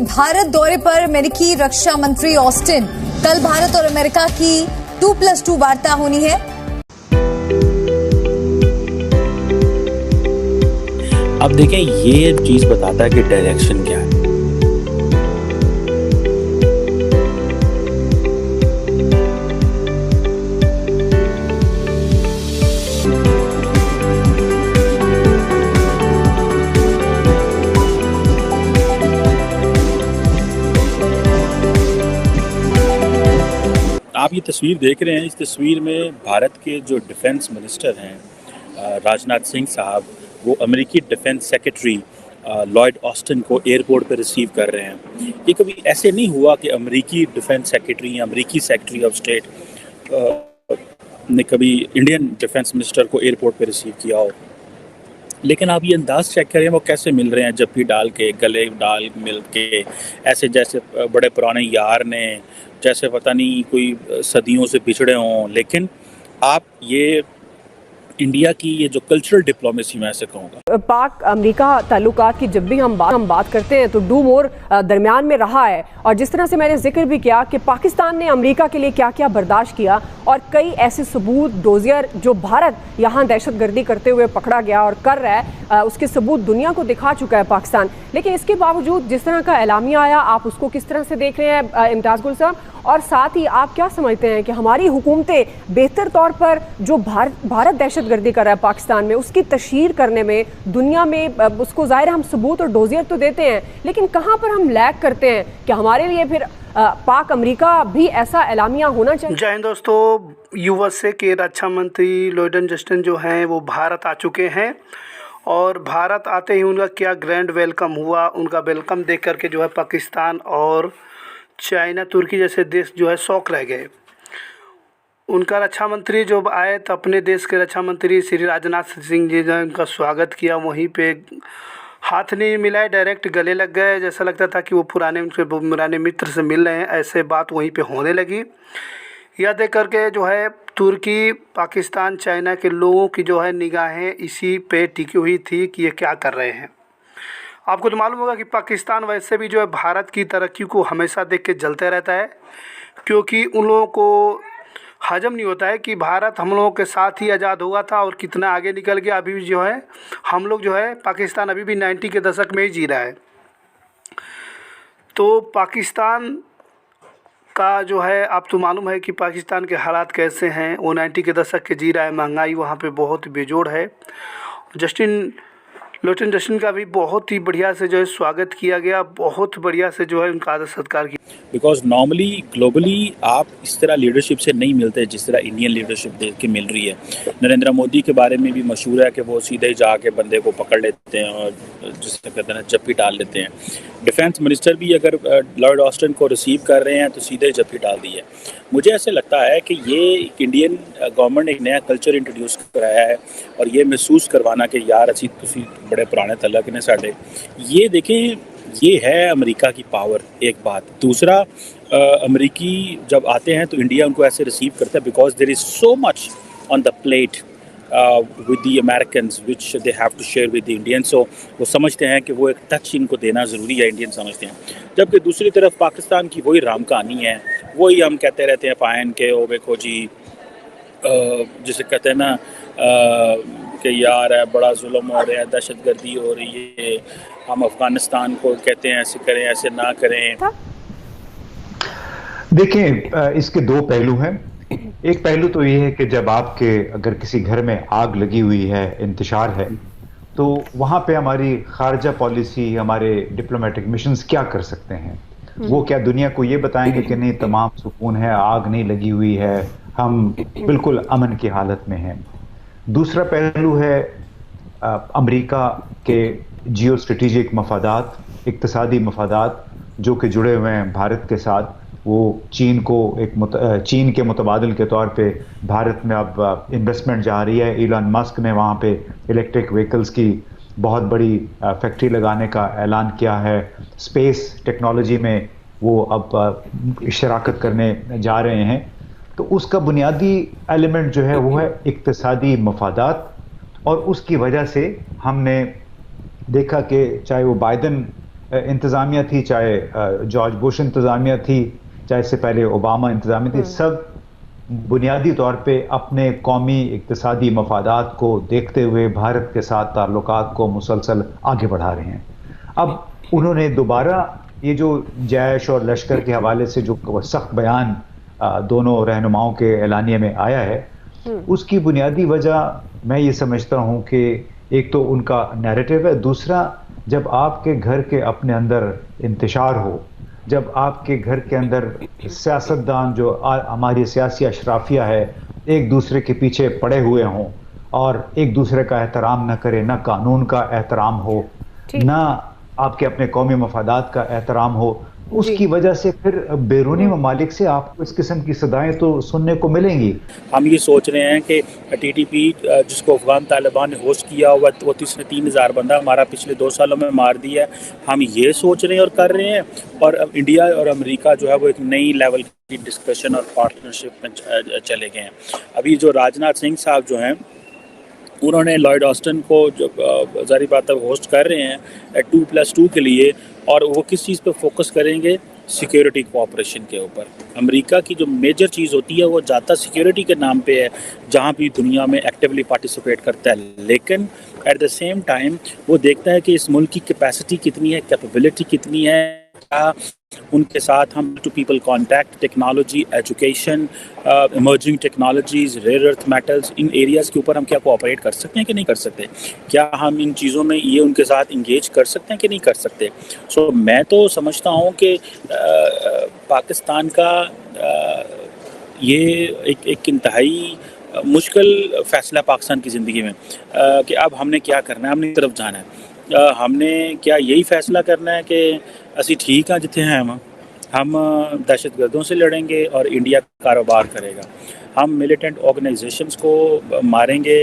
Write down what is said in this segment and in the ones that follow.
भारत दौरे पर अमेरिकी रक्षा मंत्री ऑस्टिन। कल भारत और अमेरिका की 2+2 वार्ता होनी है। अब देखें, ये चीज बताता है कि डायरेक्शन क्या है। आप ये तस्वीर देख रहे हैं। इस तस्वीर में भारत के जो डिफेंस मिनिस्टर हैं राजनाथ सिंह साहब, वो अमेरिकी डिफेंस सेक्रेटरी लॉयड ऑस्टिन को एयरपोर्ट पर रिसीव कर रहे हैं। ये कभी ऐसे नहीं हुआ कि अमेरिकी डिफेंस सेक्रेटरी या अमेरिकी सेक्रेटरी ऑफ स्टेट ने कभी इंडियन डिफेंस मिनिस्टर को एयरपोर्ट पर रिसीव किया हो। लेकिन आप ये अंदाज चेक करें वो कैसे मिल रहे हैं, जप्पी डाल के, गले डाल मिल के, ऐसे जैसे बड़े पुराने यार ने, जैसे पता नहीं कोई सदियों से पिछड़े हों। लेकिन आप ये इंडिया की ये जो कल्चरल डिप्लोमेसी मैं ऐसे कहूँगा। पाक अमेरिका ताल्लुकात की जब भी हम बात करते हैं तो डू मोर दरमियान में रहा है। और जिस तरह से मैंने जिक्र भी किया कि पाकिस्तान ने अमेरिका के लिए क्या क्या बर्दाश्त किया और कई ऐसे सबूत डोजियर जो भारत यहाँ दहशतगर्दी करते हुए पकड़ा गया और कर रहा है, उसके सबूत दुनिया को दिखा चुका है पाकिस्तान। लेकिन इसके बावजूद जिस तरह का एलामिया आया, आप उसको किस तरह से देख रहे हैं इम्तियाज़ गुल साहब? और साथ ही आप क्या समझते हैं कि हमारी हुकूमतें बेहतर तौर पर जो भारत दहशतगर्दी कर रहा है पाकिस्तान में, उसकी तशहीर करने में दुनिया में, उसको ज़ाहिर हम सबूत और डोजियर तो देते हैं, लेकिन कहाँ पर हम लैग करते हैं कि हमारे लिए फिर पाक अमेरिका भी ऐसा एलामिया होना चाहिए? जय हिंद दोस्तों, यूएसए के रक्षा मंत्री लॉयड ऑस्टिन जो हैं वो भारत आ चुके हैं। और भारत आते ही उनका क्या ग्रैंड वेलकम हुआ। उनका वेलकम देख करके जो है पाकिस्तान और चाइना, तुर्की जैसे देश जो है शौक रह गए। उनका रक्षा मंत्री जब आए तो अपने देश के रक्षा मंत्री श्री राजनाथ सिंह जी ने उनका स्वागत किया। वहीं पे हाथ नहीं मिलाए, डायरेक्ट गले लग गए। जैसा लगता था कि वो पुराने मित्र से मिल रहे हैं, ऐसे बात वहीं पे होने लगी। यह देख करके जो है तुर्की, पाकिस्तान, चाइना के लोगों की जो है निगाहें इसी पे टिकी हुई थी कि ये क्या कर रहे हैं। आपको तो मालूम होगा कि पाकिस्तान वैसे भी जो है भारत की तरक्की को हमेशा देख के जलते रहता है, क्योंकि उन लोगों को हजम नहीं होता है कि भारत हम लोगों के साथ ही आज़ाद हुआ था और कितना आगे निकल गया। अभी भी जो है हम लोग जो है पाकिस्तान अभी भी 90 के दशक में ही जी रहा है। तो पाकिस्तान का जो है, आप तो मालूम है कि पाकिस्तान के हालात कैसे हैं। वो 90 के दशक के जी रहा है, महंगाई वहाँ पे बहुत बेजोड़ है। लॉयड ऑस्टिन का भी बहुत ही बढ़िया से जो है स्वागत किया गया, बहुत बढ़िया से जो है उनका आदर सत्कार किया। बिकॉज नॉर्मली ग्लोबली आप इस तरह लीडरशिप से नहीं मिलते जिस तरह इंडियन लीडरशिप देख के मिल रही है। नरेंद्र मोदी के बारे में भी मशहूर है कि वो सीधे ही जाके बंदे को पकड़ लेते हैं और जिसे कहते हैं जप्पी डाल लेते हैं। डिफेंस मिनिस्टर भी अगर लॉयड ऑस्टिन को रिसीव कर रहे हैं तो सीधे जप्पी डाल दी है। मुझे ऐसे लगता है कि ये इंडियन गवर्नमेंट ने एक नया कल्चर इंट्रोड्यूस कराया है और ये महसूस करवाना कि यार असी तुसी बड़े पुराने तलक ने साढ़े। ये देखें, ये है अमेरिका की पावर, एक बात। दूसरा, अमेरिकी जब आते हैं तो इंडिया उनको ऐसे रिसीव करता है because there is so much on the plate with the Americans which they have to share with the Indian. So वो समझते हैं कि वो एक टच इनको देना ज़रूरी है, इंडियन समझते हैं। जबकि दूसरी तरफ पाकिस्तान की वही राम कहानी है, वही हम कहते रहते हैं पायन के ओ देखो जी, जिसे कहते हैं ना कि यार है बड़ा जुल्म हो रहा है, दहशतगर्दी हो रही है, हम अफगानिस्तान को कहते हैं ऐसे करें, ऐसे ना करें। देखें, इसके दो पहलू हैं। एक पहलू तो ये है कि जब आपके अगर किसी घर में आग लगी हुई है, इंतशार है, तो वहाँ पे हमारी खारजा पॉलिसी, हमारे डिप्लोमेटिक मिशंस क्या कर सकते हैं? वो क्या दुनिया को ये बताएंगे कि नहीं तमाम सुकून है, आग नहीं लगी हुई है, हम बिल्कुल अमन की हालत में हैं। दूसरा पहलू है अमेरिका के जियो स्ट्रेटेजिक मफादात, इक्तिसादी मफादात जो कि जुड़े हुए हैं भारत के साथ। वो चीन के मुतबादिल के तौर पे भारत में अब इन्वेस्टमेंट जा रही है। इलॉन मस्क ने वहाँ पे इलेक्ट्रिक व्हीकल्स की बहुत बड़ी फैक्ट्री लगाने का ऐलान किया है। स्पेस टेक्नोलॉजी में वो अब शराकत करने जा रहे हैं। तो उसका बुनियादी एलिमेंट जो है वो है इक्तिसादी मफादात। और उसकी वजह से हमने देखा कि चाहे वो बाइडन इंतज़ामिया थी, चाहे जॉर्ज बुश इंतज़ामिया थी, चाहे इससे पहले ओबामा इंतज़ामिया थी, सब बुनियादी तौर पे अपने कौमी इक्तिसादी मफादात को देखते हुए भारत के साथ ताल्लुकात को मुसलसल आगे बढ़ा रहे हैं। अब उन्होंने दोबारा ये जो जैश और लश्कर के हवाले से जो सख्त बयान दोनों रहनुमाओं के एलानिया में आया है, उसकी बुनियादी वजह मैं ये समझता हूँ कि एक तो उनका नैरेटिव है, दूसरा जब आपके घर के अपने अंदर इंतशार हो, जब आपके घर के अंदर सियासतदान जो हमारी सियासी अशराफिया है एक दूसरे के पीछे पड़े हुए हों और एक दूसरे का एहतराम न करे, ना कानून का एहतराम हो, ना आपके अपने कौमी मफादात का एहतराम हो, उसकी वजह से फिर बैरूनी ममालिक से आपको इस किस्म की सदाएं तो सुनने को मिलेंगी। हम ये सोच रहे हैं कि टीटीपी जिसको अफगान तालिबान ने होस्ट किया हुआ, वो 3,000 बंदा हमारा पिछले 2 सालों में मार दिया है। हम ये सोच रहे हैं और कर रहे हैं, और इंडिया और अमेरिका जो है वो एक नई लेवल की डिस्कशन और पार्टनरशिप में चले गए हैं। अभी जो राजनाथ सिंह साहब जो हैं, उन्होंने लॉयड ऑस्टिन को जो जारी बात है होस्ट कर रहे हैं 2+2 के लिए, और वो किस चीज़ पे फोकस करेंगे? सिक्योरिटी कोऑपरेशन के ऊपर। अमेरिका की जो मेजर चीज़ होती है वो ज़्यादा सिक्योरिटी के नाम पे है, जहाँ भी दुनिया में एक्टिवली पार्टिसिपेट करता है, लेकिन एट द सेम टाइम वो देखता है कि इस मुल्क की कैपेसिटी कितनी है, कैपेबिलिटी कितनी है, क्या उनके साथ हम to people contact, technology, education, emerging technologies, rare earth metals, इन एरियाज़ के ऊपर हम क्या कोऑपरेट कर सकते हैं कि नहीं कर सकते, क्या हम इन चीज़ों में ये उनके साथ इंगेज कर सकते हैं कि नहीं कर सकते। सो मैं तो समझता हूँ कि पाकिस्तान का ये एक इंतहाई मुश्किल फ़ैसला पाकिस्तान की ज़िंदगी में कि अब हमने क्या करना है, हमने तरफ जाना है। हमने क्या यही फ़ैसला करना है कि असी ठीक हाँ जिथे हैं, हम दहशतगर्दों से लड़ेंगे और इंडिया कारोबार करेगा, हम मिलिटेंट ऑर्गेनाइजेशंस को मारेंगे,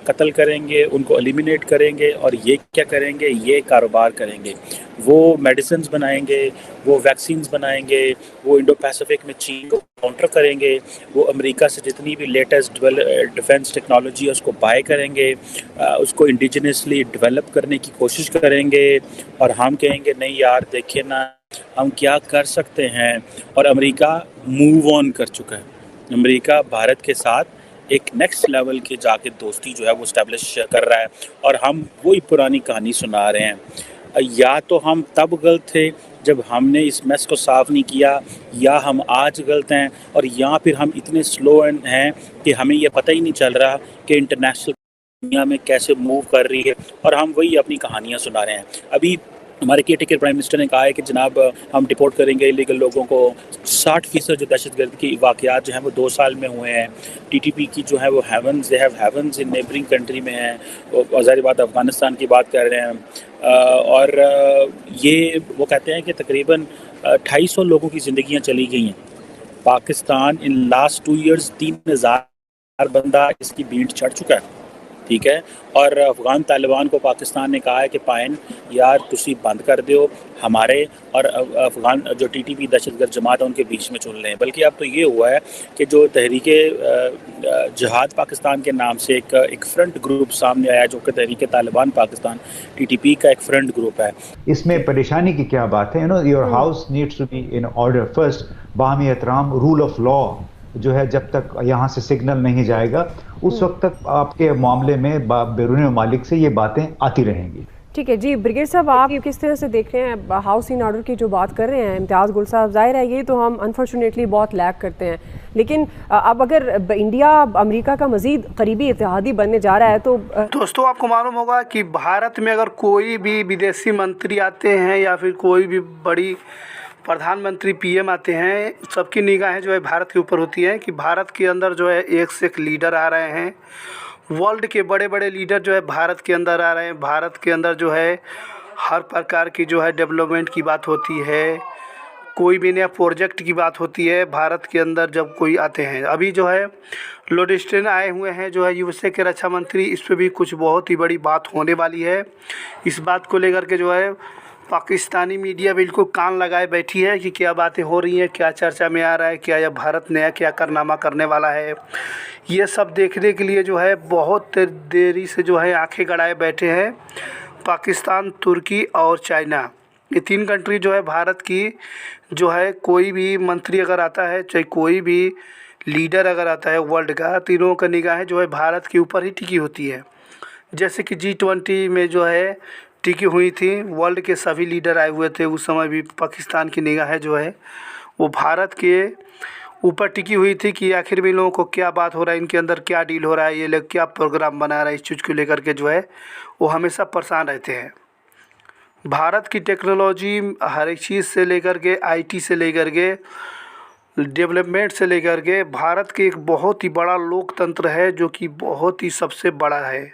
कत्ल करेंगे, उनको एलिमिनेट करेंगे, और ये क्या करेंगे, ये कारोबार करेंगे, वो मेडिसिन्स बनाएंगे, वो वैक्सीन्स बनाएंगे, वो इंडो पैसिफिक में चीन को काउंटर करेंगे, वो अमेरिका से जितनी भी लेटेस्ट डिफेंस टेक्नोलॉजी है उसको बाय करेंगे, उसको इंडिजिनसली डेवलप करने की कोशिश करेंगे, और हम कहेंगे नहीं यार देखिए ना हम क्या कर सकते हैं। और अमेरिका मूव ऑन कर चुका है, अमेरिका भारत के साथ एक नेक्स्ट लेवल के जाके दोस्ती जो है वो इस्टेब्लिश कर रहा है, और हम वही पुरानी कहानी सुना रहे हैं। या तो हम तब गलत थे जब हमने इस मैस को साफ़ नहीं किया, या हम आज गलत हैं, और या फिर हम इतने स्लो हैं कि हमें ये पता ही नहीं चल रहा कि इंटरनेशनल दुनिया में कैसे मूव कर रही है, और हम वही अपनी कहानियाँ सुना रहे हैं। अभी हमारे केयर प्राइम मिनिस्टर ने कहा है कि जनाब हम डिपोर्ट करेंगे इलीगल लोगों को। 60% जो दहशतगर्द की वाक़यात जो हैं वो 2 साल में हुए हैं। टीटीपी की जो है वो havens, they have havens in neighbouring country में है, और ज़ाहिर बात अफ़गानिस्तान की बात कर रहे हैं। और ये वो कहते हैं कि तकरीबन 250 लोगों की ज़िंदगियाँ चली गई हैं। पाकिस्तान इन लास्ट 2 ईयर्स 3000 बंदा इसकी भीड़ चढ़ चुका है, ठीक है। और अफ़गान तालिबान को पाकिस्तान ने कहा है कि पाइन यार तुसी बंद कर दो, हमारे और अफ़गान जो टीटीपी दहशतगर्द जमात है उनके बीच में चल रहे हैं। बल्कि अब तो ये हुआ है कि जो तहरीके जिहाद पाकिस्तान के नाम से एक फ्रंट ग्रुप सामने आया, जो कि तहरीके तालिबान पाकिस्तान टीटीपी का एक फ्रंट ग्रुप है। इसमें परेशानी की क्या बात है? Your house needs to be in order first. बाहमी एहतराम, रूल ऑफ लॉ जो है जब तक यहाँ से सिग्नल नहीं जाएगा उस वक्त तक आपके मामले में बैरूनी ममालिक से ये बातें आती रहेंगी। ठीक है जी। ब्रिगेड साहब, आप किस तरह से देख रहे हैं हाउस इन ऑर्डर की जो बात कर रहे हैं इम्तियाज़ गुल साहब? जाहिर है ये तो हम अनफॉर्चुनेटली बहुत लैग करते हैं, लेकिन अब अगर इंडिया अमेरिका का मज़ीद करीबी इत्तेहादी बनने जा रहा है तो दोस्तों आपको मालूम होगा कि भारत में अगर कोई भी विदेशी मंत्री आते हैं या फिर कोई भी बड़ी प्रधानमंत्री पीएम आते हैं, सबकी निगाहें जो है भारत के ऊपर होती हैं कि भारत के अंदर जो है एक से एक लीडर आ रहे हैं। वर्ल्ड के बड़े बड़े लीडर जो है भारत के अंदर आ रहे हैं। भारत के अंदर जो है हर प्रकार की जो है डेवलपमेंट की बात होती है, कोई भी नया प्रोजेक्ट की बात होती है भारत के अंदर जब कोई आते हैं। अभी जो है लॉयड ऑस्टिन आए हुए हैं जो है यूएसए के रक्षा मंत्री, इस पर भी कुछ बहुत ही बड़ी बात होने वाली है। इस बात को लेकर के जो है पाकिस्तानी मीडिया बिल्कुल कान लगाए बैठी है कि क्या बातें हो रही हैं, क्या चर्चा में आ रहा है, क्या यह भारत नया क्या कारनामा करने वाला है। ये सब देखने के लिए जो है बहुत देरी से जो है आंखें गड़ाए बैठे हैं पाकिस्तान, तुर्की और चाइना। ये 3 कंट्री जो है भारत की जो है, कोई भी मंत्री अगर आता है, चाहे कोई भी लीडर अगर आता है वर्ल्ड का, तीनों का निगाहें जो है भारत के ऊपर ही टिकी होती है। जैसे कि G20 में जो है टिकी हुई थी, वर्ल्ड के सभी लीडर आए हुए थे, उस समय भी पाकिस्तान की निगाहें जो है वो भारत के ऊपर टिकी हुई थी कि आखिर में इन लोगों को क्या बात हो रहा है, इनके अंदर क्या डील हो रहा है, ये लोग क्या प्रोग्राम बना रहा है। इस चीज़ को लेकर के जो है वो हमेशा परेशान रहते हैं। भारत की टेक्नोलॉजी हर एक चीज़ से लेकर के, IT से लेकर के, डेवलपमेंट से लेकर के, भारत के एक बहुत ही बड़ा लोकतंत्र है जो कि बहुत ही सबसे बड़ा है।